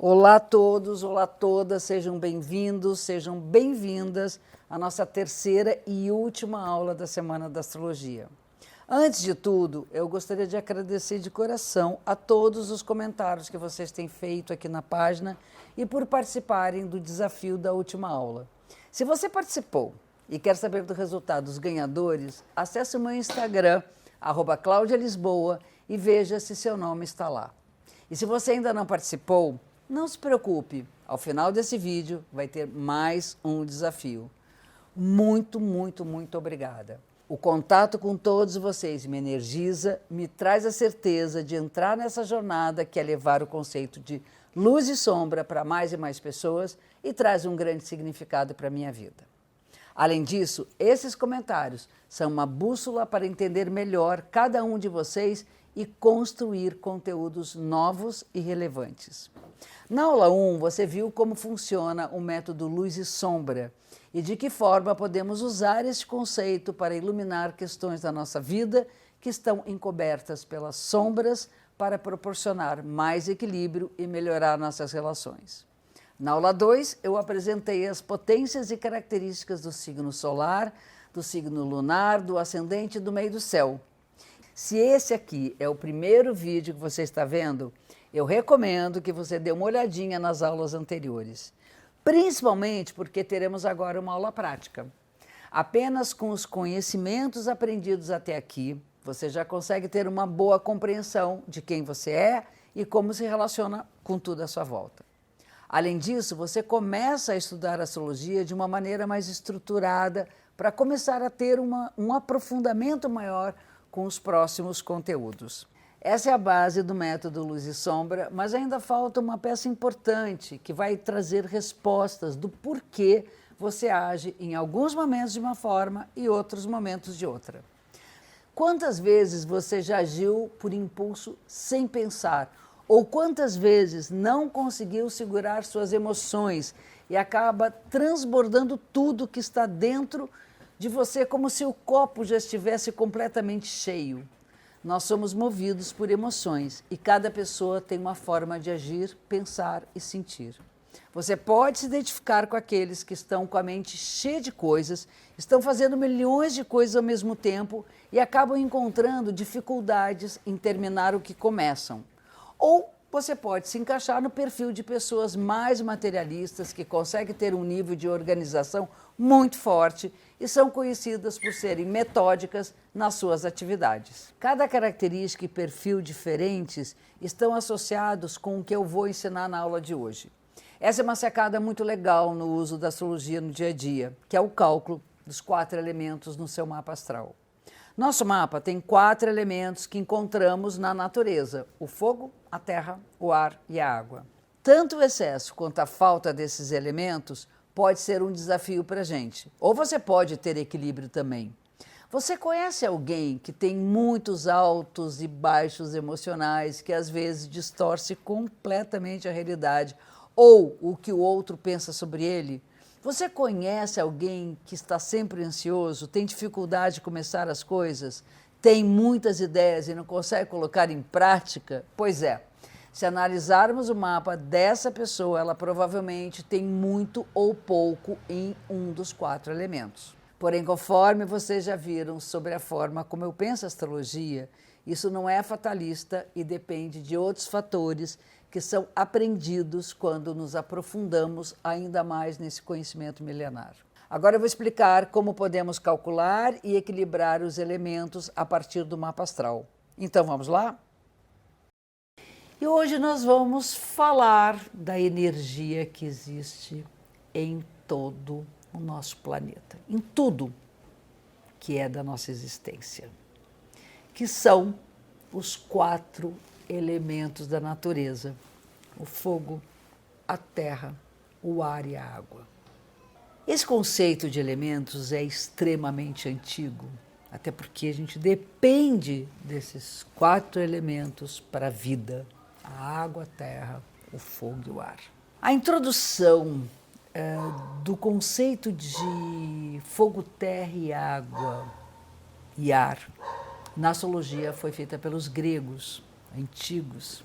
Olá a todos, olá a todas, sejam bem-vindos, sejam bem-vindas à nossa terceira e última aula da Semana da Astrologia. Antes de tudo, eu gostaria de agradecer de coração a todos os comentários que vocês têm feito aqui na página e por participarem do desafio da última aula. Se você participou e quer saber do resultado dos ganhadores, acesse o meu Instagram, @claudialisboa, e veja se seu nome está lá. E se você ainda não participou, não se preocupe, ao final desse vídeo vai ter mais um desafio. Muito, muito, muito obrigada. O contato com todos vocês me energiza, me traz a certeza de entrar nessa jornada que é levar o conceito de luz e sombra para mais e mais pessoas e traz um grande significado para a minha vida. Além disso, esses comentários são uma bússola para entender melhor cada um de vocês e construir conteúdos novos e relevantes. Na aula 1, você viu como funciona o método luz e sombra e de que forma podemos usar este conceito para iluminar questões da nossa vida que estão encobertas pelas sombras para proporcionar mais equilíbrio e melhorar nossas relações. Na aula 2, eu apresentei as potências e características do signo solar, do signo lunar, do ascendente e do meio do céu. Se esse aqui é o primeiro vídeo que você está vendo, eu recomendo que você dê uma olhadinha nas aulas anteriores, principalmente porque teremos agora uma aula prática. Apenas com os conhecimentos aprendidos até aqui, você já consegue ter uma boa compreensão de quem você é e como se relaciona com tudo à sua volta. Além disso, você começa a estudar astrologia de uma maneira mais estruturada para começar a ter um aprofundamento maior com os próximos conteúdos. Essa é a base do método Luz e Sombra, mas ainda falta uma peça importante que vai trazer respostas do porquê você age em alguns momentos de uma forma e outros momentos de outra. Quantas vezes você já agiu por impulso sem pensar? Ou quantas vezes não conseguiu segurar suas emoções e acaba transbordando tudo que está dentro de você como se o copo já estivesse completamente cheio? Nós somos movidos por emoções e cada pessoa tem uma forma de agir, pensar e sentir. Você pode se identificar com aqueles que estão com a mente cheia de coisas, estão fazendo milhões de coisas ao mesmo tempo e acabam encontrando dificuldades em terminar o que começam. Ou você pode se encaixar no perfil de pessoas mais materialistas que conseguem ter um nível de organização muito forte e são conhecidas por serem metódicas nas suas atividades. Cada característica e perfil diferentes estão associados com o que eu vou ensinar na aula de hoje. Essa é uma sacada muito legal no uso da astrologia no dia a dia, que é o cálculo dos 4 elementos no seu mapa astral. Nosso mapa tem 4 elementos que encontramos na natureza: o fogo, a terra, o ar e a água. Tanto o excesso quanto a falta desses elementos pode ser um desafio para a gente. Ou você pode ter equilíbrio também. Você conhece alguém que tem muitos altos e baixos emocionais, que às vezes distorce completamente a realidade ou o que o outro pensa sobre ele? Você conhece alguém que está sempre ansioso, tem dificuldade de começar as coisas, tem muitas ideias e não consegue colocar em prática? Pois é, se analisarmos o mapa dessa pessoa, ela provavelmente tem muito ou pouco em um dos 4 elementos. Porém, conforme vocês já viram sobre a forma como eu penso a astrologia, isso não é fatalista e depende de outros fatores que são aprendidos quando nos aprofundamos ainda mais nesse conhecimento milenar. Agora eu vou explicar como podemos calcular e equilibrar os elementos a partir do mapa astral. Então vamos lá? E hoje nós vamos falar da energia que existe em todo o nosso planeta, em tudo que é da nossa existência, que são os 4 elementos da natureza: o fogo, a terra, o ar e a água. Esse conceito de elementos é extremamente antigo, até porque a gente depende desses 4 elementos para a vida: a água, a terra, o fogo e o ar. A introdução do conceito de fogo, terra e água e ar na astrologia foi feita pelos gregos antigos.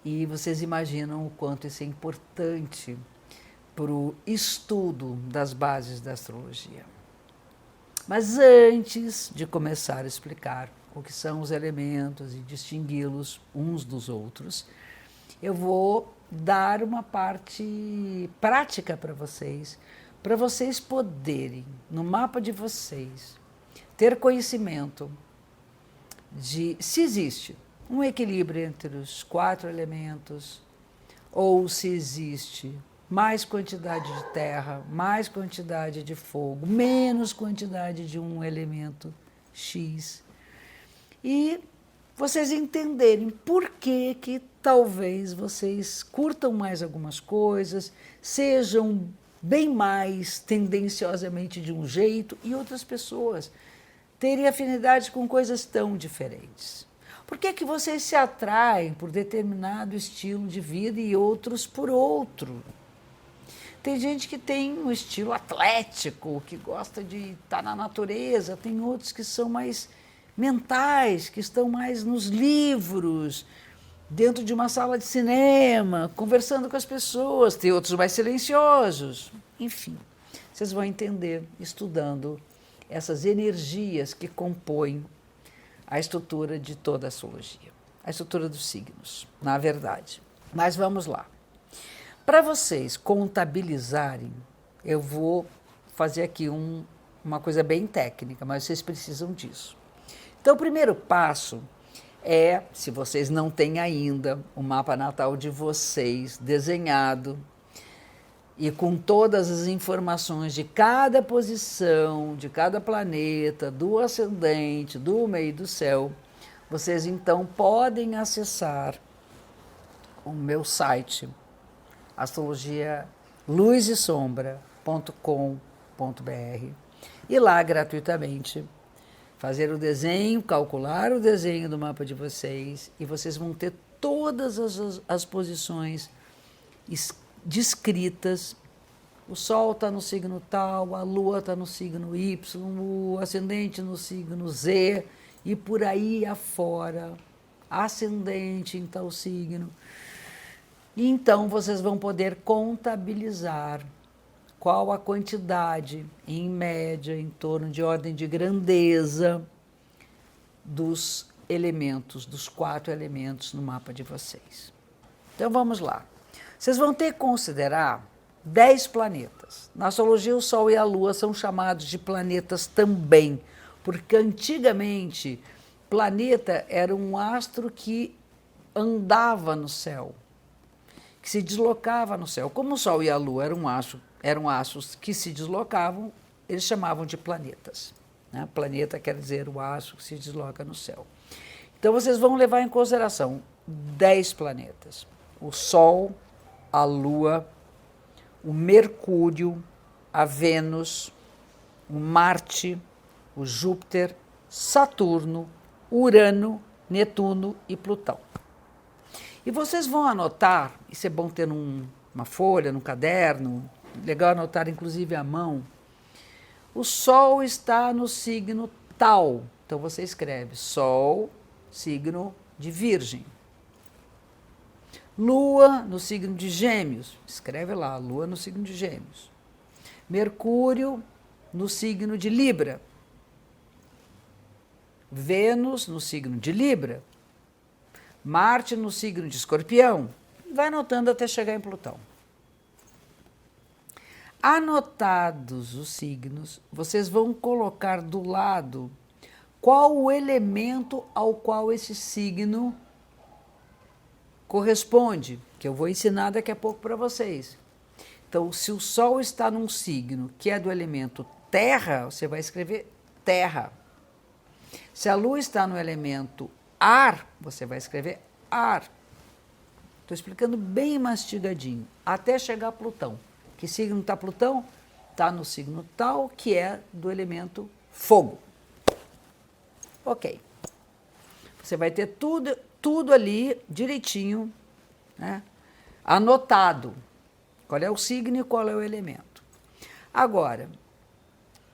E vocês imaginam o quanto isso é importante para o estudo das bases da astrologia. Mas antes de começar a explicar o que são os elementos e distingui-los uns dos outros, eu vou dar uma parte prática para vocês poderem, no mapa de vocês, ter conhecimento de se existe um equilíbrio entre os 4 elementos, ou se existe mais quantidade de terra, mais quantidade de fogo, menos quantidade de um elemento X. E vocês entenderem por que talvez vocês curtam mais algumas coisas, sejam bem mais tendenciosamente de um jeito, e outras pessoas terem afinidade com coisas tão diferentes. Por que vocês se atraem por determinado estilo de vida e outros por outro? Tem gente que tem um estilo atlético, que gosta de estar na natureza, tem outros que são mais mentais, que estão mais nos livros, dentro de uma sala de cinema, conversando com as pessoas, tem outros mais silenciosos. Enfim, vocês vão entender estudando essas energias que compõem a estrutura de toda a astrologia, a estrutura dos signos, na verdade. Mas vamos lá. Para vocês contabilizarem, eu vou fazer aqui uma coisa bem técnica, mas vocês precisam disso. Então, o primeiro passo é, se vocês não têm ainda o mapa natal de vocês desenhado e com todas as informações de cada posição, de cada planeta, do ascendente, do meio do céu, vocês então podem acessar o meu site, astrologialuzesombra.com.br, e lá gratuitamente fazer o desenho, calcular o desenho do mapa de vocês, e vocês vão ter todas as posições descritas. O Sol está no signo tal, a Lua está no signo Y, o ascendente no signo Z, e por aí afora, ascendente em tal signo. E então vocês vão poder contabilizar qual a quantidade, em média, em torno de ordem de grandeza, dos elementos, dos 4 elementos no mapa de vocês. Então vamos lá. Vocês vão ter que considerar 10 planetas. Na astrologia, o Sol e a Lua são chamados de planetas também, porque antigamente planeta era um astro que andava no céu, que se deslocava no céu. Como o Sol e a Lua eram astros que se deslocavam, eles chamavam de planetas. Né? Planeta quer dizer o astro que se desloca no céu. Então vocês vão levar em consideração 10 planetas. O Sol, a Lua, o Mercúrio, a Vênus, o Marte, o Júpiter, Saturno, Urano, Netuno e Plutão. E vocês vão anotar, isso é bom ter numa folha, num caderno, legal anotar inclusive à mão. O Sol está no signo tal, então você escreve Sol, signo de Virgem. Lua no signo de Gêmeos, escreve lá, Lua no signo de Gêmeos. Mercúrio no signo de Libra. Vênus no signo de Libra. Marte no signo de Escorpião. Vai anotando até chegar em Plutão. Anotados os signos, vocês vão colocar do lado qual o elemento ao qual esse signo corresponde, que eu vou ensinar daqui a pouco para vocês. Então, se o Sol está num signo que é do elemento terra, você vai escrever terra. Se a Lua está no elemento ar, você vai escrever ar. Estou explicando bem mastigadinho, até chegar a Plutão. Que signo está Plutão? Está no signo tal, que é do elemento fogo. Ok. Você vai ter tudo ali direitinho, né, anotado. Qual é o signo e qual é o elemento. Agora,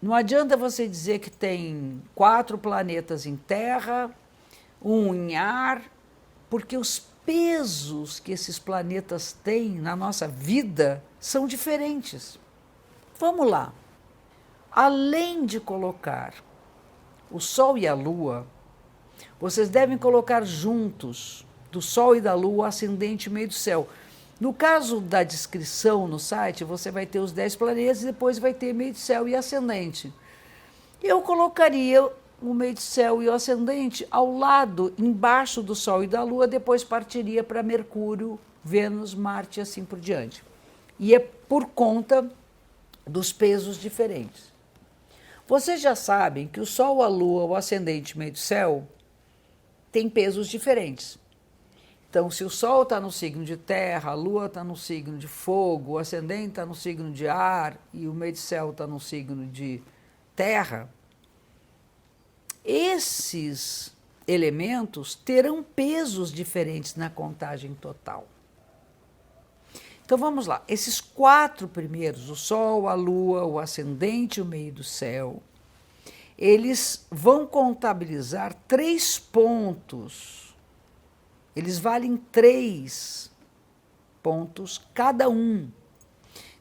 não adianta você dizer que tem 4 planetas em terra, um em ar, porque os pesos que esses planetas têm na nossa vida são diferentes. Vamos lá. Além de colocar o Sol e a Lua, vocês devem colocar juntos do Sol e da Lua, o ascendente e o meio do céu. No caso da descrição no site, você vai ter os 10 planetas e depois vai ter meio do céu e ascendente. Eu colocaria o meio do céu e o ascendente ao lado, embaixo do Sol e da Lua, depois partiria para Mercúrio, Vênus, Marte e assim por diante. E é por conta dos pesos diferentes. Vocês já sabem que o Sol, a Lua, o ascendente e o meio do céu têm pesos diferentes. Então, se o Sol está no signo de terra, a Lua está no signo de fogo, o ascendente está no signo de ar e o meio do céu está no signo de terra, esses elementos terão pesos diferentes na contagem total. Então vamos lá, esses 4 primeiros, o Sol, a Lua, o ascendente e o meio do céu, eles vão contabilizar 3 pontos. Eles valem 3 pontos cada um.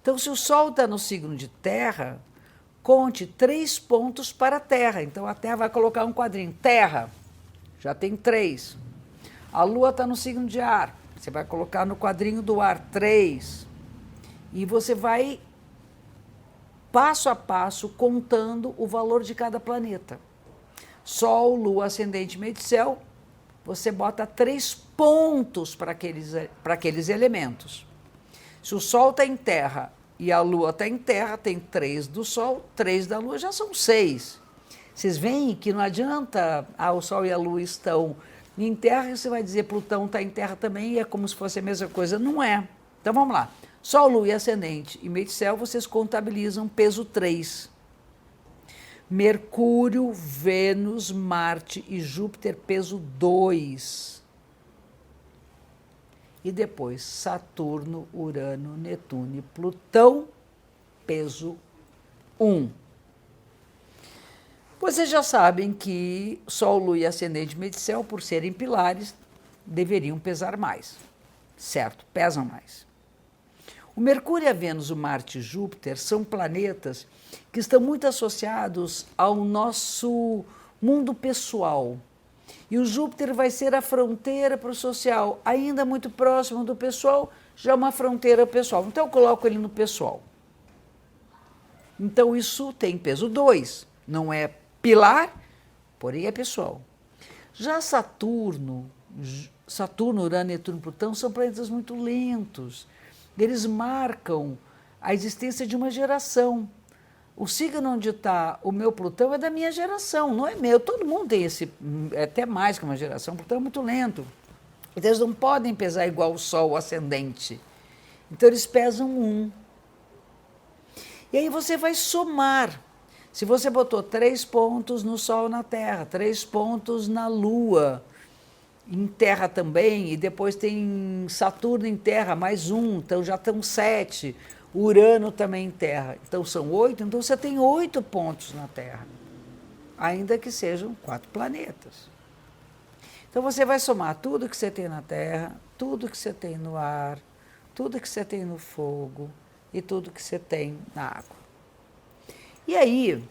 Então, se o Sol está no signo de terra, conte 3 pontos para a Terra. Então, a Terra vai colocar um quadrinho. Terra, já tem 3. A Lua está no signo de ar. Você vai colocar no quadrinho do ar 3. E você vai, passo a passo, contando o valor de cada planeta. Sol, Lua, ascendente, meio do céu, você bota 3 pontos para aqueles elementos. Se o Sol está em terra e a Lua está em terra, tem 3 do Sol, 3 da Lua, já são 6. Vocês veem que não adianta, o Sol e a Lua estão em terra, e você vai dizer Plutão está em terra também, e é como se fosse a mesma coisa. Não é. Então vamos lá. Sol, Lua e ascendente e meio do céu, vocês contabilizam peso 3. Mercúrio, Vênus, Marte e Júpiter, peso 2. E depois Saturno, Urano, Netuno e Plutão, peso 1. Vocês já sabem que Sol, Lua e ascendente e meio do céu, por serem pilares, deveriam pesar mais. Certo, pesam mais. O Mercúrio, a Vênus, o Marte e Júpiter são planetas que estão muito associados ao nosso mundo pessoal. E o Júpiter vai ser a fronteira para o social, ainda muito próximo do pessoal, já uma fronteira pessoal. Então eu coloco ele no pessoal. Então isso tem peso 2, não é pilar, porém é pessoal. Já Saturno, Urano, Netuno e Plutão são planetas muito lentos. Eles marcam a existência de uma geração. O signo onde está o meu Plutão é da minha geração, não é meu. Todo mundo tem esse, até mais que uma geração. Plutão é muito lento. Então, eles não podem pesar igual o Sol, o ascendente. Então, eles pesam 1. E aí você vai somar. Se você botou 3 pontos no Sol, na Terra, 3 pontos na Lua, em terra também, e depois tem Saturno em terra, mais 1, então já estão 7. Urano também em terra, então são 8, então você tem 8 pontos na Terra, ainda que sejam 4 planetas. Então você vai somar tudo que você tem na Terra, tudo que você tem no ar, tudo que você tem no fogo e tudo que você tem na água. E aí,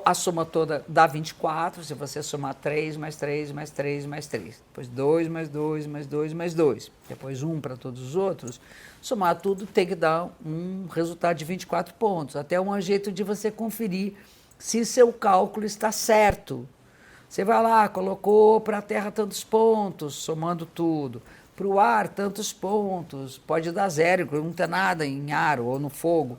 a soma toda dá 24, se você somar 3, mais 3, mais 3, mais 3. Depois 2, mais 2, mais 2, mais 2. Depois 1 para todos os outros. Somar tudo tem que dar um resultado de 24 pontos. Até um jeito de você conferir se seu cálculo está certo. Você vai lá, colocou para a Terra tantos pontos, somando tudo. Para o ar, tantos pontos. Pode dar 0, não tem nada em ar ou no fogo.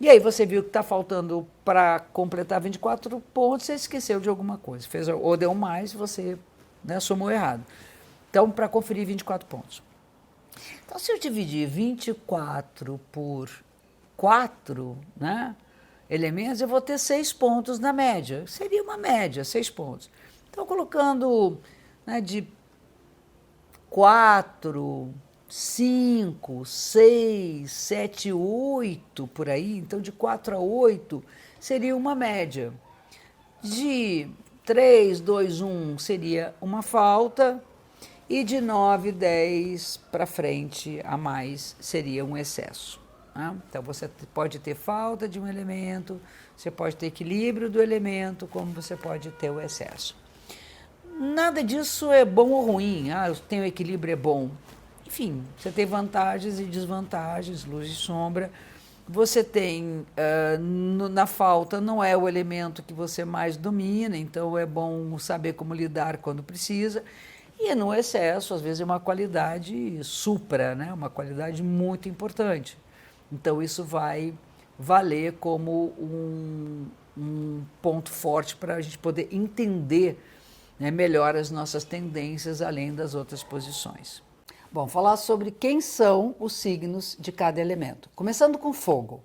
E aí você viu que está faltando para completar 24 pontos, você esqueceu de alguma coisa. Fez, ou deu mais, você somou errado. Então, para conferir 24 pontos. Então, se eu dividir 24 por 4 elementos, eu vou ter 6 pontos na média. Seria uma média, 6 pontos. Então, colocando de 4... 5, 6, 7, 8, por aí. Então, de 4 a 8 seria uma média. De 3, 2, 1 seria uma falta. e de 9, 10 para frente a mais seria um excesso. Né? Então você pode ter falta de um elemento, você pode ter equilíbrio do elemento, como você pode ter o excesso. Nada disso é bom ou ruim. Eu tenho equilíbrio, é bom. Enfim, você tem vantagens e desvantagens, luz e sombra. Você tem, na falta, não é o elemento que você mais domina, então é bom saber como lidar quando precisa. E no excesso, às vezes, é uma qualidade supra, né? Uma qualidade muito importante. Então, isso vai valer como um ponto forte para a gente poder entender, né, melhor as nossas tendências, além das outras posições. Bom, falar sobre quem são os signos de cada elemento. Começando com fogo.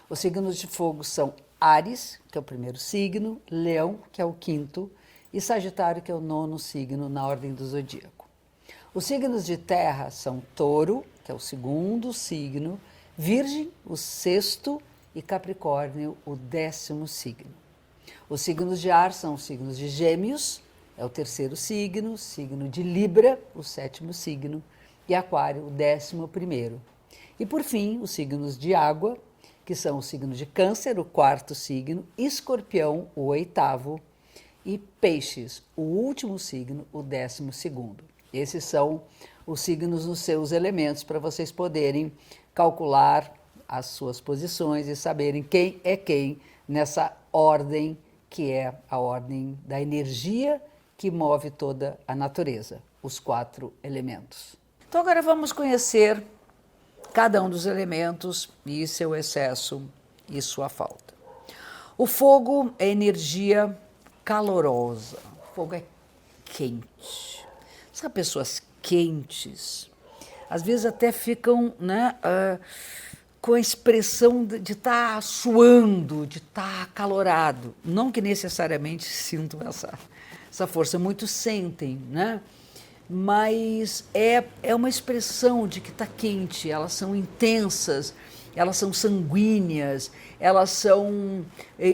Os signos de fogo são Áries, que é o primeiro signo, Leão, que é o quinto, e Sagitário, que é o nono signo na ordem do zodíaco. Os signos de terra são Touro, que é o segundo signo, Virgem, o sexto, e Capricórnio, o 10º signo. Os signos de ar são os signos de Gêmeos, é o terceiro signo, signo de Libra, o 7º signo, e Aquário, o 11º. E por fim, os signos de água, que são o signo de Câncer, o 4º signo, Escorpião, o 8º, e Peixes, o último signo, o 12º. Esses são os signos nos seus elementos para vocês poderem calcular as suas posições e saberem quem é quem nessa ordem que é a ordem da energia que move toda a natureza, os 4 elementos. Então agora vamos conhecer cada um dos elementos e seu excesso e sua falta. O fogo é energia calorosa, o fogo é quente. Sabe, pessoas quentes, às vezes até ficam, né, com a expressão de estar suando, de estar acalorado. Não que necessariamente sintam essa força, muitos sentem, né? Mas é uma expressão de que está quente, elas são intensas, elas são sanguíneas, elas são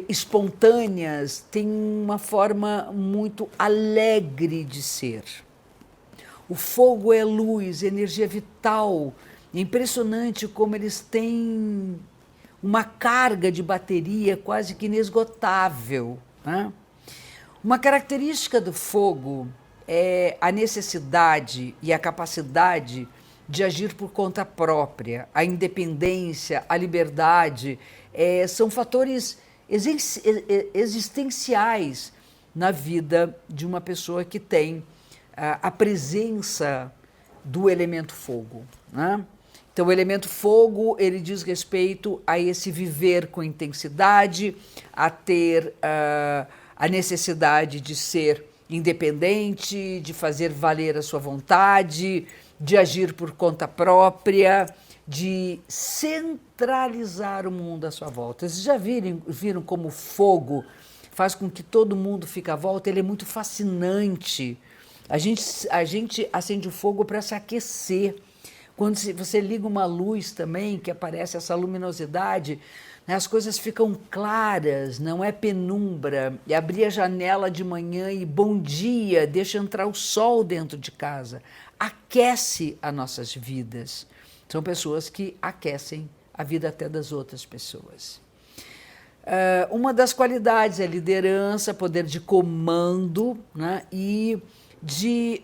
espontâneas, têm uma forma muito alegre de ser. O fogo é luz, energia vital. É impressionante como eles têm uma carga de bateria quase que inesgotável, né? Uma característica do fogo é a necessidade e a capacidade de agir por conta própria, a independência, a liberdade, são fatores existenciais na vida de uma pessoa que tem a presença do elemento fogo, né? Então, o elemento fogo, ele diz respeito a esse viver com intensidade, a ter a necessidade de ser independente, de fazer valer a sua vontade, de agir por conta própria, de centralizar o mundo à sua volta. Vocês já viram como o fogo faz com que todo mundo fique à volta? Ele é muito fascinante. A gente acende o fogo para se aquecer. Quando você liga uma luz também, que aparece essa luminosidade, né, as coisas ficam claras, não é penumbra. E abrir a janela de manhã e bom dia, deixa entrar o sol dentro de casa. Aquece as nossas vidas. São pessoas que aquecem a vida até das outras pessoas. Uma das qualidades é liderança, poder de comando, né, e de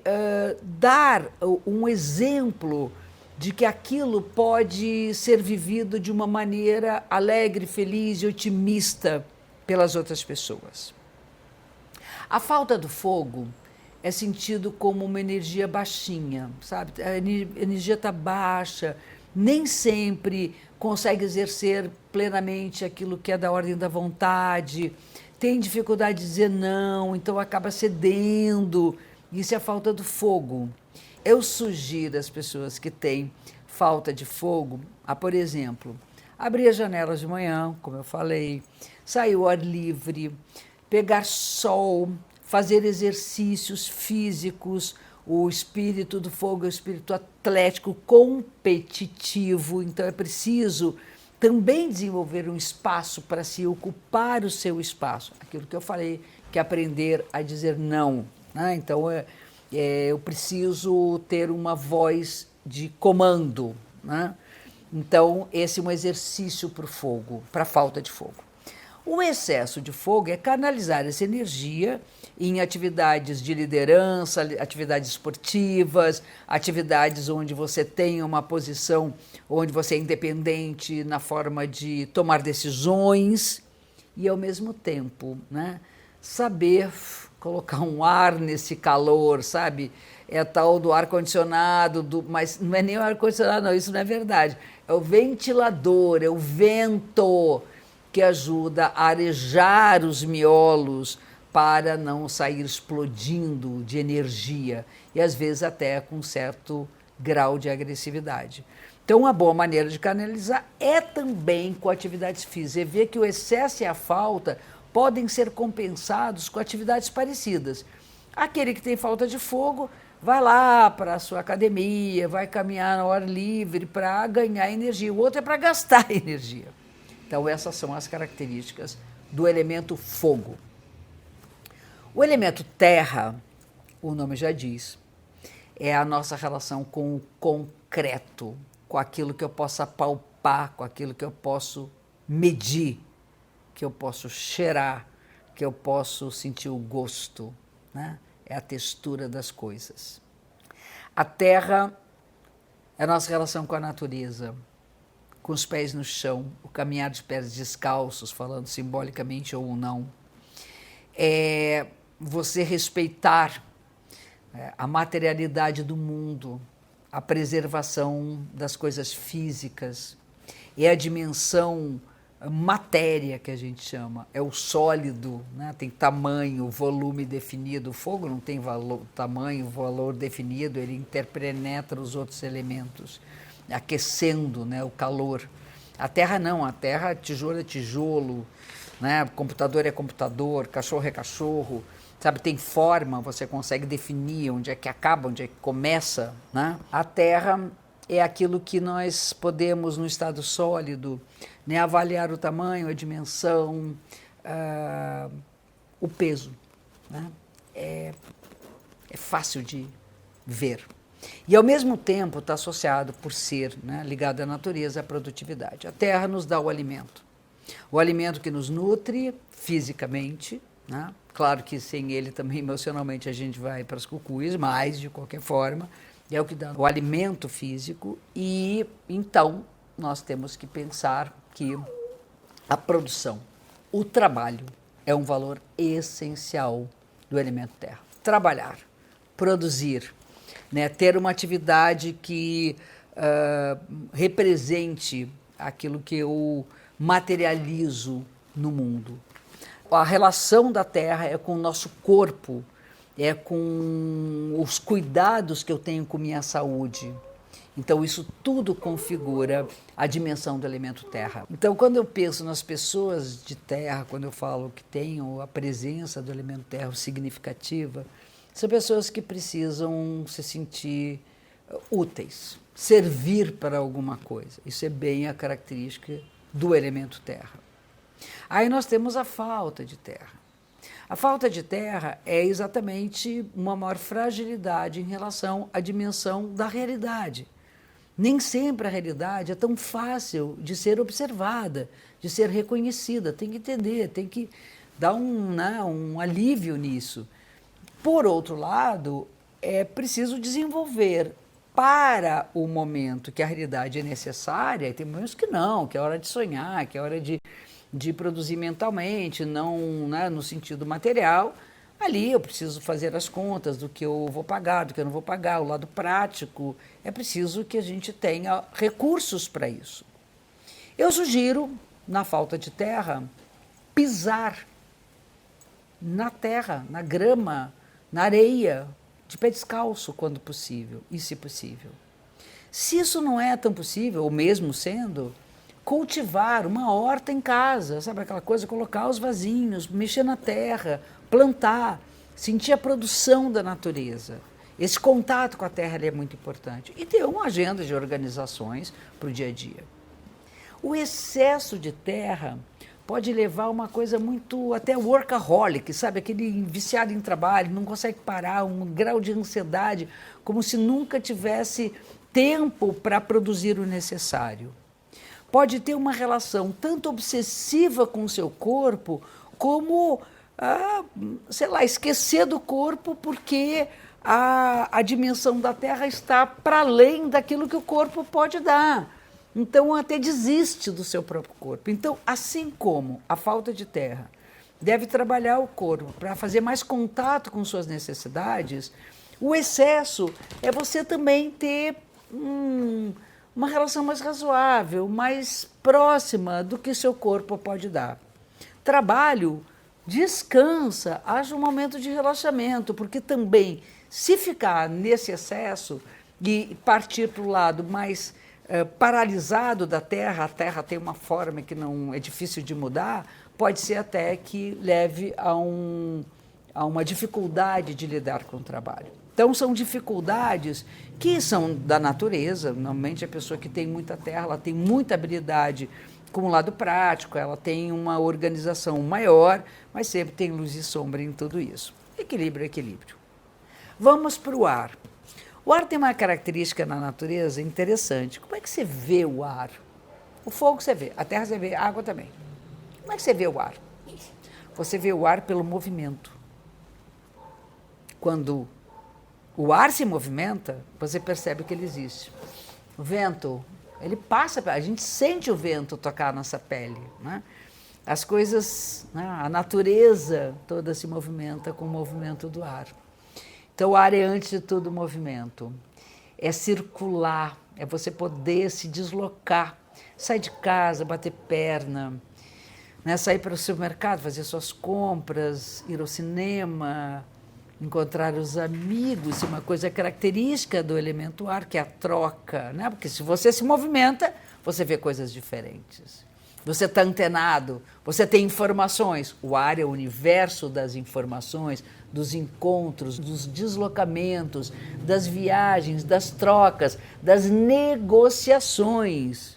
dar um exemplo de que aquilo pode ser vivido de uma maneira alegre, feliz e otimista pelas outras pessoas. A falta do fogo é sentido como uma energia baixinha, sabe? A energia está baixa, nem sempre consegue exercer plenamente aquilo que é da ordem da vontade, tem dificuldade de dizer não, então acaba cedendo. Isso é a falta do fogo. Eu sugiro às pessoas que têm falta de fogo a, por exemplo, abrir as janelas de manhã, como eu falei, sair ao ar livre, pegar sol, fazer exercícios físicos. O espírito do fogo é o espírito atlético, competitivo, então é preciso também desenvolver um espaço para se ocupar o seu espaço. Aquilo que eu falei, que é aprender a dizer não, né? Então, eu preciso ter uma voz de comando, né? Então, esse é um exercício para o fogo, para a falta de fogo. O excesso de fogo é canalizar essa energia em atividades de liderança, atividades esportivas, atividades onde você tem uma posição, onde você é independente na forma de tomar decisões e, ao mesmo tempo, né, saber colocar um ar nesse calor, sabe? É tal do ar-condicionado, mas não é nem o ar-condicionado, não, isso não é verdade. É o ventilador, é o vento que ajuda a arejar os miolos para não sair explodindo de energia e às vezes até com certo grau de agressividade. Então, uma boa maneira de canalizar é também com atividades físicas. E ver que o excesso e a falta podem ser compensados com atividades parecidas. Aquele que tem falta de fogo vai lá para a sua academia, vai caminhar ao ar livre para ganhar energia. O outro é para gastar energia. Então, essas são as características do elemento fogo. O elemento terra, o nome já diz, é a nossa relação com o concreto, com aquilo que eu possa palpar, com aquilo que eu posso medir, que eu posso cheirar, que eu posso sentir o gosto, né? É a textura das coisas. A terra é a nossa relação com a natureza, com os pés no chão, o caminhar de pés descalços, falando simbolicamente ou não. É você respeitar a materialidade do mundo, a preservação das coisas físicas, é a dimensão matéria que a gente chama, é o sólido, né? Tem tamanho, volume definido. O fogo não tem valor, tamanho, valor definido, ele interpenetra os outros elementos, aquecendo, né, o calor. A terra não, a terra, tijolo é tijolo, né? Computador é computador, cachorro é cachorro, sabe? Tem forma, você consegue definir onde é que acaba, onde é que começa, né? A terra é aquilo que nós podemos, no estado sólido, né, avaliar o tamanho, a dimensão, o peso, né? É fácil de ver. E, ao mesmo tempo, está associado, por ser, né, ligado à natureza, à produtividade. A terra nos dá o alimento que nos nutre fisicamente, né? Claro que sem ele também emocionalmente a gente vai para as cucuias, mas, de qualquer forma, é o que dá o alimento físico e, então, nós temos que pensar que a produção, o trabalho, é um valor essencial do elemento terra. Trabalhar, produzir, né, ter uma atividade que represente aquilo que eu materializo no mundo. A relação da terra é com o nosso corpo, é com os cuidados que eu tenho com minha saúde. Então, isso tudo configura a dimensão do elemento terra. Então, quando eu penso nas pessoas de terra, quando eu falo que tenho a presença do elemento terra significativa, são pessoas que precisam se sentir úteis, servir para alguma coisa. Isso é bem a característica do elemento terra. Aí nós temos a falta de terra. A falta de terra é exatamente uma maior fragilidade em relação à dimensão da realidade. Nem sempre a realidade é tão fácil de ser observada, de ser reconhecida. Tem que entender, tem que dar um alívio nisso. Por outro lado, é preciso desenvolver para o momento que a realidade é necessária, e tem momentos que não, que é hora de sonhar, que é hora de produzir mentalmente, não, né, no sentido material. Ali eu preciso fazer as contas do que eu vou pagar, do que eu não vou pagar, o lado prático. É preciso que a gente tenha recursos para isso. Eu sugiro, na falta de terra, pisar na terra, na grama, na areia, de pé descalço, quando possível, e se possível. Se isso não é tão possível, ou mesmo sendo, cultivar uma horta em casa, sabe aquela coisa, colocar os vasinhos, mexer na terra, plantar, sentir a produção da natureza. Esse contato com a terra é muito importante. E ter uma agenda de organizações para o dia a dia. O excesso de terra pode levar a uma coisa muito, até workaholic, sabe? Aquele viciado em trabalho, não consegue parar, um grau de ansiedade, como se nunca tivesse tempo para produzir o necessário. Pode ter uma relação tanto obsessiva com o seu corpo, como, sei lá, esquecer do corpo porque a dimensão da Terra está para além daquilo que o corpo pode dar. Então, até desiste do seu próprio corpo. Então, assim como a falta de terra deve trabalhar o corpo para fazer mais contato com suas necessidades, o excesso é você também ter uma relação mais razoável, mais próxima do que seu corpo pode dar. Trabalho, descansa, haja um momento de relaxamento, porque também, se ficar nesse excesso e partir para o lado mais paralisado da Terra, a Terra tem uma forma que não é difícil de mudar, pode ser até que leve a uma dificuldade de lidar com o trabalho. Então, são dificuldades que são da natureza. Normalmente, a pessoa que tem muita terra, ela tem muita habilidade com o lado prático, ela tem uma organização maior, mas sempre tem luz e sombra em tudo isso. Equilíbrio, equilíbrio. Vamos para o ar. O ar tem uma característica na natureza interessante. Como é que você vê o ar? O fogo você vê, a terra você vê, a água também. Como é que você vê o ar? Você vê o ar pelo movimento. Quando o ar se movimenta, você percebe que ele existe. O vento, ele passa, a gente sente o vento tocar a nossa pele, né? As coisas, né? A natureza toda se movimenta com o movimento do ar. Então, o ar é, antes de tudo, movimento. É circular, é você poder se deslocar, sair de casa, bater perna, né? Sair para o supermercado, fazer suas compras, ir ao cinema, encontrar os amigos, uma coisa característica do elemento ar, que é a troca, né? Porque se você se movimenta, você vê coisas diferentes. Você está antenado, você tem informações. O ar é o universo das informações, dos encontros, dos deslocamentos, das viagens, das trocas, das negociações.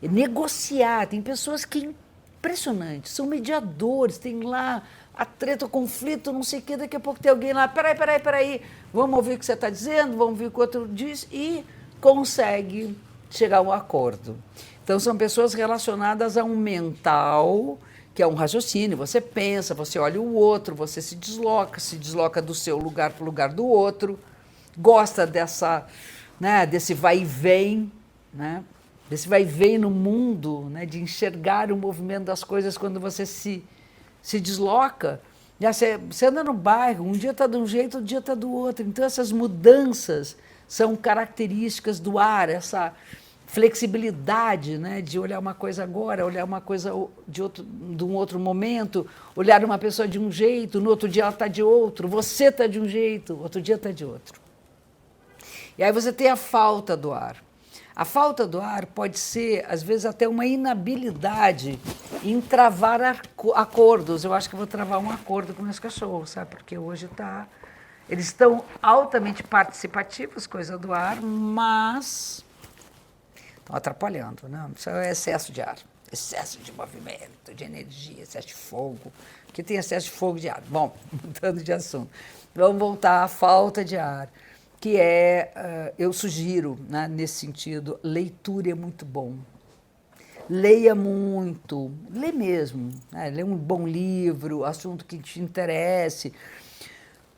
E negociar, tem pessoas que é impressionante, são mediadores, tem lá a treta, o conflito, não sei o quê, daqui a pouco tem alguém lá, peraí, vamos ouvir o que você está dizendo, vamos ouvir o que o outro diz, e consegue chegar a um acordo. Então, são pessoas relacionadas a um mental, que é um raciocínio, você pensa, você olha o outro, você se desloca do seu lugar para o lugar do outro, gosta desse vai e vem, né? Desse vai e vem no mundo, né? De enxergar o movimento das coisas quando você se desloca. Você anda no bairro, um dia está de um jeito, outro dia está do outro. Então, essas mudanças são características do ar, essa flexibilidade, né, de olhar uma coisa agora, olhar uma coisa de um outro momento, olhar uma pessoa de um jeito, no outro dia ela está de outro, você está de um jeito, outro dia está de outro. E aí você tem a falta do ar. A falta do ar pode ser, às vezes, até uma inabilidade em travar acordos. Eu acho que eu vou travar um acordo com meus cachorros, sabe? Porque hoje eles estão altamente participativos, coisa do ar, mas estão atrapalhando, né? Isso é excesso de ar, excesso de movimento, de energia, excesso de fogo. Aqui tem excesso de fogo de ar. Bom, mudando de assunto. Vamos voltar à falta de ar, que eu sugiro, né, nesse sentido, leitura é muito bom. Leia muito, lê mesmo, né? Lê um bom livro, assunto que te interesse.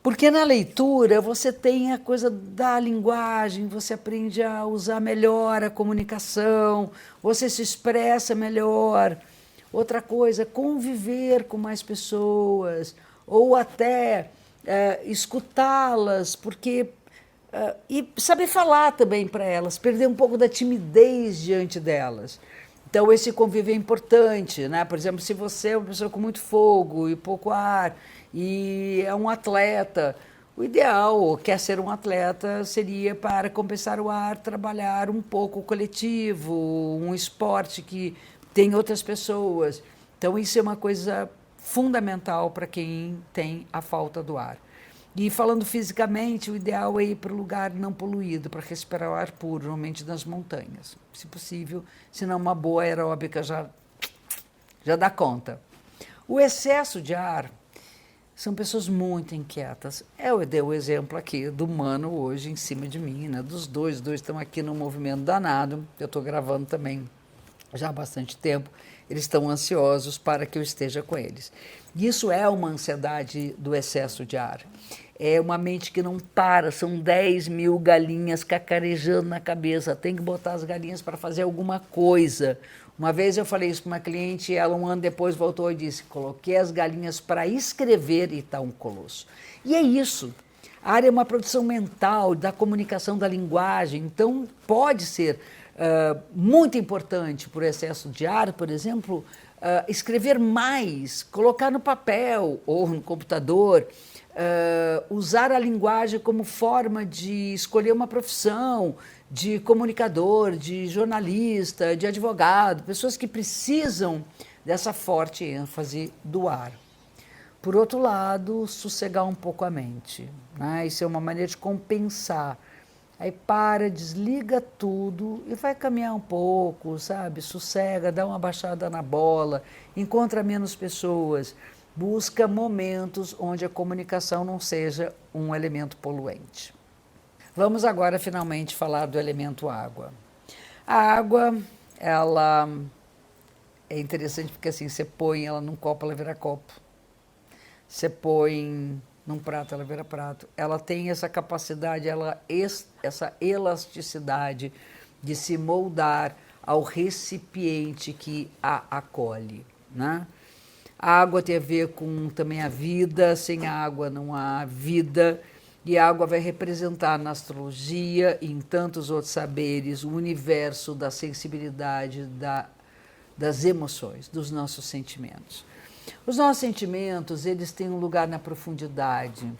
Porque na leitura você tem a coisa da linguagem, você aprende a usar melhor a comunicação, você se expressa melhor. Outra coisa, conviver com mais pessoas, ou até escutá-las, porque e saber falar também para elas, perder um pouco da timidez diante delas. Então, esse convívio é importante, né? Por exemplo, se você é uma pessoa com muito fogo e pouco ar, e é um atleta, o ideal, ou quer ser um atleta, seria, para compensar o ar, trabalhar um pouco o coletivo, um esporte que tem outras pessoas. Então, isso é uma coisa fundamental para quem tem a falta do ar. E falando fisicamente, o ideal é ir para um lugar não poluído, para respirar o ar puro, normalmente nas montanhas, se possível, senão uma boa aeróbica já dá conta. O excesso de ar são pessoas muito inquietas. Eu dei o exemplo aqui do Mano hoje em cima de mim, né? Dos dois estão aqui num movimento danado. Eu estou gravando também já há bastante tempo. Eles estão ansiosos para que eu esteja com eles. Isso é uma ansiedade do excesso de ar. É uma mente que não para, são 10 mil galinhas cacarejando na cabeça. Tem que botar as galinhas para fazer alguma coisa. Uma vez eu falei isso para uma cliente e ela, um ano depois, voltou e disse: coloquei as galinhas para escrever e está um colosso. E é isso. A área é uma produção mental, da comunicação, da linguagem. Então, pode ser muito importante, por excesso de ar, por exemplo, escrever mais, colocar no papel ou no computador, usar a linguagem como forma de escolher uma profissão, de comunicador, de jornalista, de advogado, pessoas que precisam dessa forte ênfase do ar. Por outro lado, sossegar um pouco a mente, né? Isso é uma maneira de compensar. Aí para, desliga tudo e vai caminhar um pouco, sabe? Sossega, dá uma baixada na bola, encontra menos pessoas, busca momentos onde a comunicação não seja um elemento poluente. Vamos agora finalmente falar do elemento água. A água, ela é interessante porque assim, você põe ela num copo, ela vira copo. Você põe num prato, ela vira prato. Ela tem essa capacidade, essa elasticidade de se moldar ao recipiente que a acolhe, né? A água tem a ver com também a vida, sem água não há vida, e a água vai representar na astrologia e em tantos outros saberes o universo da sensibilidade, das emoções, dos nossos sentimentos. Os nossos sentimentos, eles têm um lugar na profundidade.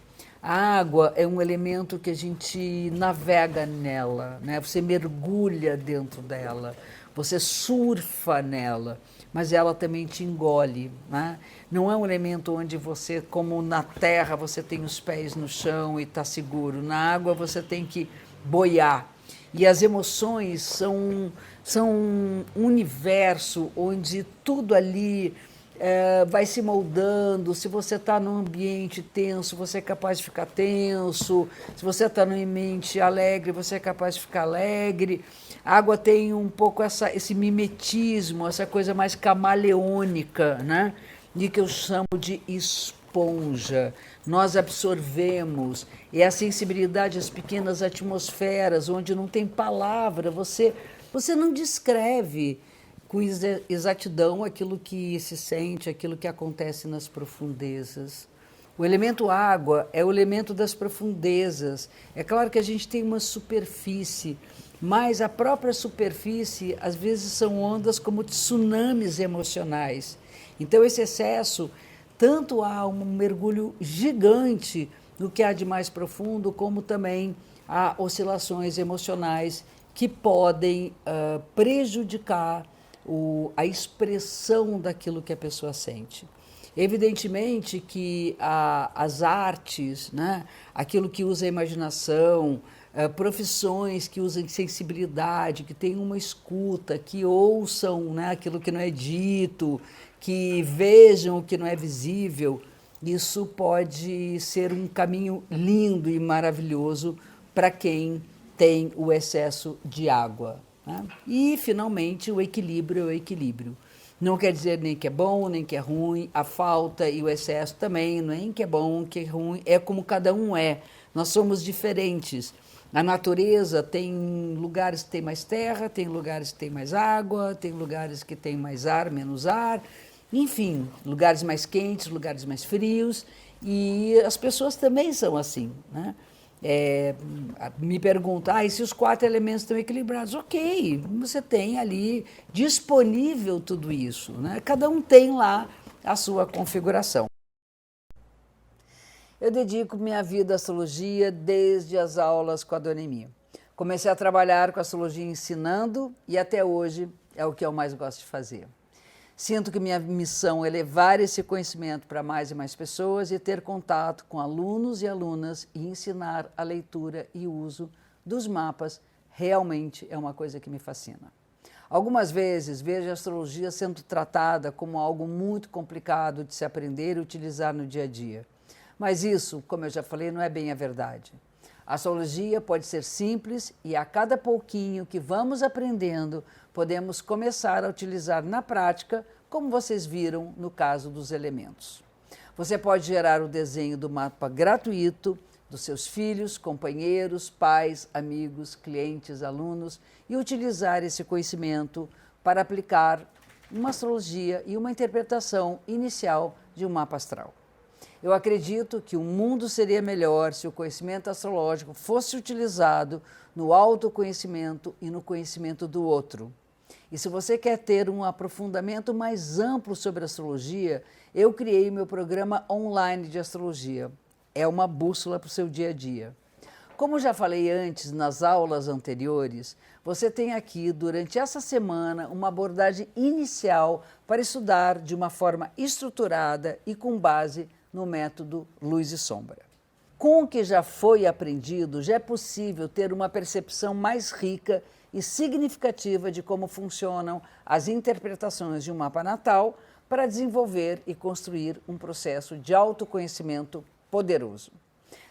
A água é um elemento que a gente navega nela, né? Você mergulha dentro dela, você surfa nela, mas ela também te engole, né? Não é um elemento onde você, como na terra, você tem os pés no chão e está seguro. Na água você tem que boiar. E as emoções são um universo onde tudo ali vai se moldando. Se você está num ambiente tenso, você é capaz de ficar tenso. Se você está num ambiente alegre, você é capaz de ficar alegre. A água tem um pouco esse mimetismo, essa coisa mais camaleônica, né? De que eu chamo de esponja. Nós absorvemos. E a sensibilidade às pequenas atmosferas, onde não tem palavra, você não descreve com exatidão aquilo que se sente, aquilo que acontece nas profundezas. O elemento água é o elemento das profundezas. É claro que a gente tem uma superfície, mas a própria superfície, às vezes, são ondas como tsunamis emocionais. Então, esse excesso, tanto há um mergulho gigante no que há de mais profundo, como também há oscilações emocionais que podem prejudicar a expressão daquilo que a pessoa sente. Evidentemente que as artes, né, aquilo que usa a imaginação, profissões que usam sensibilidade, que tenham uma escuta, que ouçam, né, aquilo que não é dito, que vejam o que não é visível, isso pode ser um caminho lindo e maravilhoso para quem tem o excesso de água, né? E, finalmente, o equilíbrio é o equilíbrio. Não quer dizer nem que é bom, nem que é ruim. A falta e o excesso também, nem que é bom, que é ruim. É como cada um é. Nós somos diferentes. A natureza tem lugares que tem mais terra, tem lugares que tem mais água, tem lugares que tem mais ar, menos ar. Enfim, lugares mais quentes, lugares mais frios. E as pessoas também são assim, né? Me perguntam, e se os 4 elementos estão equilibrados? Ok, você tem ali disponível tudo isso, né? Cada um tem lá a sua configuração. Eu dedico minha vida à astrologia desde as aulas com a Dona Emi. Comecei a trabalhar com a astrologia ensinando e até hoje é o que eu mais gosto de fazer. Sinto que minha missão é levar esse conhecimento para mais e mais pessoas e ter contato com alunos e alunas e ensinar a leitura e uso dos mapas realmente é uma coisa que me fascina. Algumas vezes vejo a astrologia sendo tratada como algo muito complicado de se aprender e utilizar no dia a dia. Mas isso, como eu já falei, não é bem a verdade. A astrologia pode ser simples e a cada pouquinho que vamos aprendendo, podemos começar a utilizar na prática, como vocês viram no caso dos elementos. Você pode gerar o desenho do mapa gratuito dos seus filhos, companheiros, pais, amigos, clientes, alunos e utilizar esse conhecimento para aplicar uma astrologia e uma interpretação inicial de um mapa astral. Eu acredito que o mundo seria melhor se o conhecimento astrológico fosse utilizado no autoconhecimento e no conhecimento do outro. E se você quer ter um aprofundamento mais amplo sobre astrologia, eu criei meu programa online de astrologia. É uma bússola para o seu dia a dia. Como já falei antes nas aulas anteriores, você tem aqui durante essa semana uma abordagem inicial para estudar de uma forma estruturada e com base no método Luz e Sombra. Com o que já foi aprendido, já é possível ter uma percepção mais rica e significativa de como funcionam as interpretações de um mapa natal para desenvolver e construir um processo de autoconhecimento poderoso.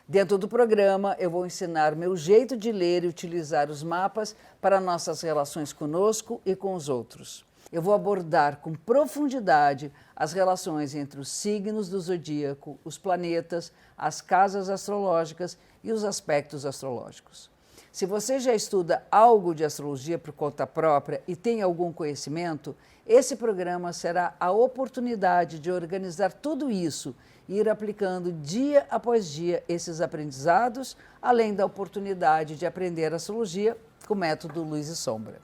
Dentro do programa, eu vou ensinar meu jeito de ler e utilizar os mapas para nossas relações conosco e com os outros. Eu vou abordar com profundidade as relações entre os signos do zodíaco, os planetas, as casas astrológicas e os aspectos astrológicos. Se você já estuda algo de astrologia por conta própria e tem algum conhecimento, esse programa será a oportunidade de organizar tudo isso e ir aplicando dia após dia esses aprendizados, além da oportunidade de aprender astrologia com o método Luz e Sombra.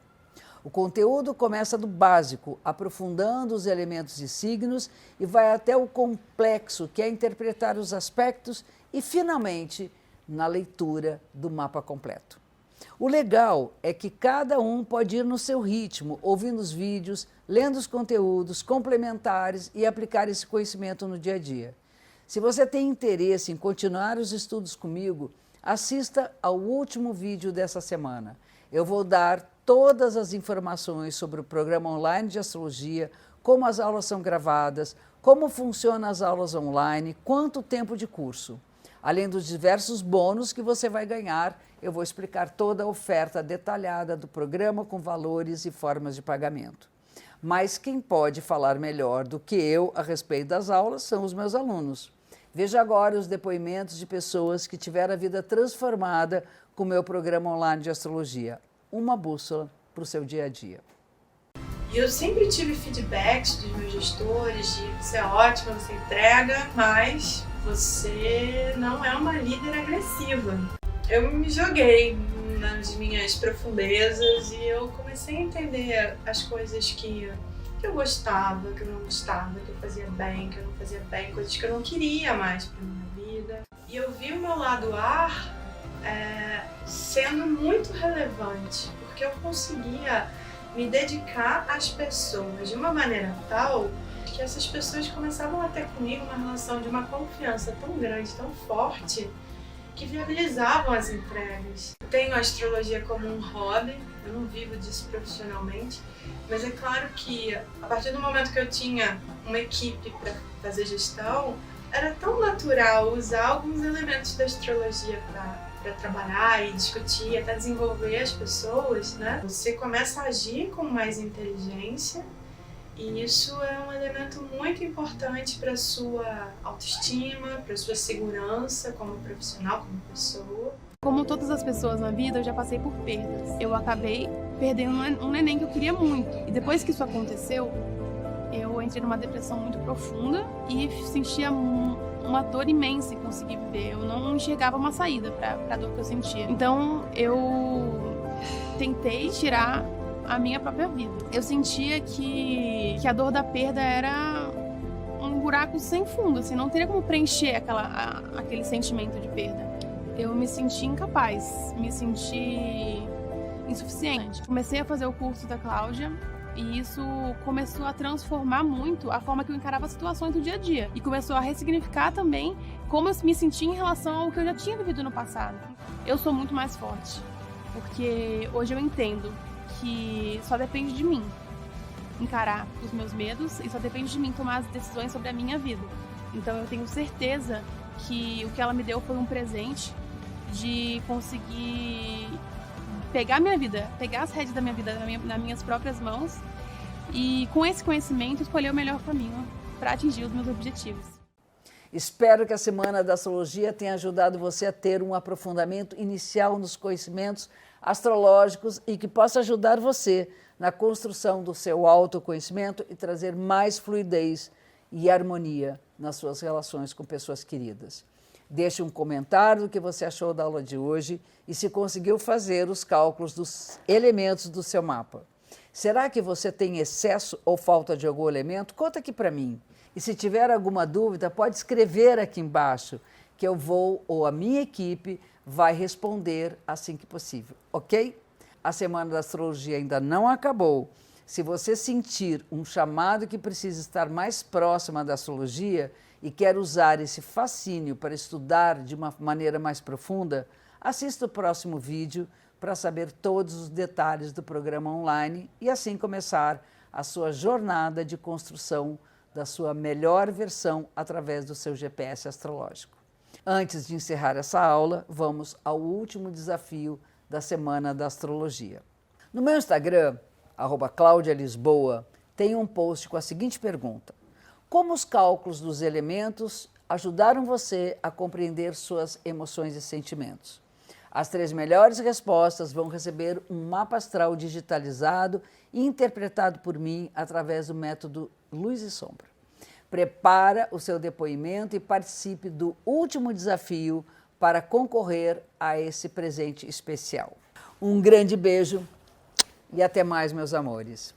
O conteúdo começa do básico, aprofundando os elementos e signos e vai até o complexo, que é interpretar os aspectos e, finalmente, na leitura do mapa completo. O legal é que cada um pode ir no seu ritmo, ouvindo os vídeos, lendo os conteúdos complementares e aplicar esse conhecimento no dia a dia. Se você tem interesse em continuar os estudos comigo, assista ao último vídeo dessa semana. Eu vou dar todas as informações sobre o programa online de astrologia, como as aulas são gravadas, como funcionam as aulas online, quanto tempo de curso. Além dos diversos bônus que você vai ganhar, eu vou explicar toda a oferta detalhada do programa com valores e formas de pagamento. Mas quem pode falar melhor do que eu a respeito das aulas são os meus alunos. Veja agora os depoimentos de pessoas que tiveram a vida transformada com o meu programa online de astrologia. Uma bússola para o seu dia a dia. E eu sempre tive feedbacks dos meus gestores de você é ótima, você entrega, mas você não é uma líder agressiva. Eu me joguei nas minhas profundezas e eu comecei a entender as coisas que eu gostava, que eu não gostava, que eu fazia bem, que eu não fazia bem, coisas que eu não queria mais para minha vida. E eu vi o meu lado ar sendo muito relevante, porque eu conseguia me dedicar às pessoas de uma maneira tal que essas pessoas começavam a ter comigo uma relação de uma confiança tão grande, tão forte, que viabilizavam as entregas. Eu tenho a astrologia como um hobby, eu não vivo disso profissionalmente, mas é claro que a partir do momento que eu tinha uma equipe para fazer gestão, era tão natural usar alguns elementos da astrologia para trabalhar e discutir, até desenvolver as pessoas, né? Você começa a agir com mais inteligência e isso é um elemento muito importante para a sua autoestima, para a sua segurança como profissional, como pessoa. Como todas as pessoas na vida, eu já passei por perdas. Eu acabei perdendo um neném que eu queria muito. E depois que isso aconteceu, eu entrei numa depressão muito profunda e sentia uma dor imensa em conseguir viver. Eu não enxergava uma saída para a dor que eu sentia. Então, eu tentei tirar a minha própria vida. Eu sentia que a dor da perda era um buraco sem fundo, assim, não teria como preencher aquele sentimento de perda. Eu me senti incapaz, me senti insuficiente. Comecei a fazer o curso da Cláudia e isso começou a transformar muito a forma que eu encarava as situações do dia a dia. E começou a ressignificar também como eu me sentia em relação ao que eu já tinha vivido no passado. Eu sou muito mais forte, porque hoje eu entendo que só depende de mim encarar os meus medos e só depende de mim tomar as decisões sobre a minha vida. Então eu tenho certeza que o que ela me deu foi um presente de conseguir pegar minha vida, pegar as rédeas da minha vida nas minhas próprias mãos e com esse conhecimento escolher o melhor caminho para atingir os meus objetivos. Espero que a Semana da Astrologia tenha ajudado você a ter um aprofundamento inicial nos conhecimentos astrológicos e que possa ajudar você na construção do seu autoconhecimento e trazer mais fluidez e harmonia nas suas relações com pessoas queridas. Deixe um comentário do que você achou da aula de hoje e se conseguiu fazer os cálculos dos elementos do seu mapa. Será que você tem excesso ou falta de algum elemento? Conta aqui para mim. E se tiver alguma dúvida, pode escrever aqui embaixo, que eu vou ou a minha equipe vai responder assim que possível, ok? A Semana da Astrologia ainda não acabou. Se você sentir um chamado que precisa estar mais próxima da astrologia e quer usar esse fascínio para estudar de uma maneira mais profunda, assista o próximo vídeo para saber todos os detalhes do programa online e assim começar a sua jornada de construção da sua melhor versão através do seu GPS astrológico. Antes de encerrar essa aula, vamos ao último desafio da Semana da Astrologia. No meu Instagram, @ClaudiaLisboa, tem um post com a seguinte pergunta: como os cálculos dos elementos ajudaram você a compreender suas emoções e sentimentos? As 3 melhores respostas vão receber um mapa astral digitalizado e interpretado por mim através do método Luz e Sombra. Prepara o seu depoimento e participe do último desafio para concorrer a esse presente especial. Um grande beijo e até mais, meus amores.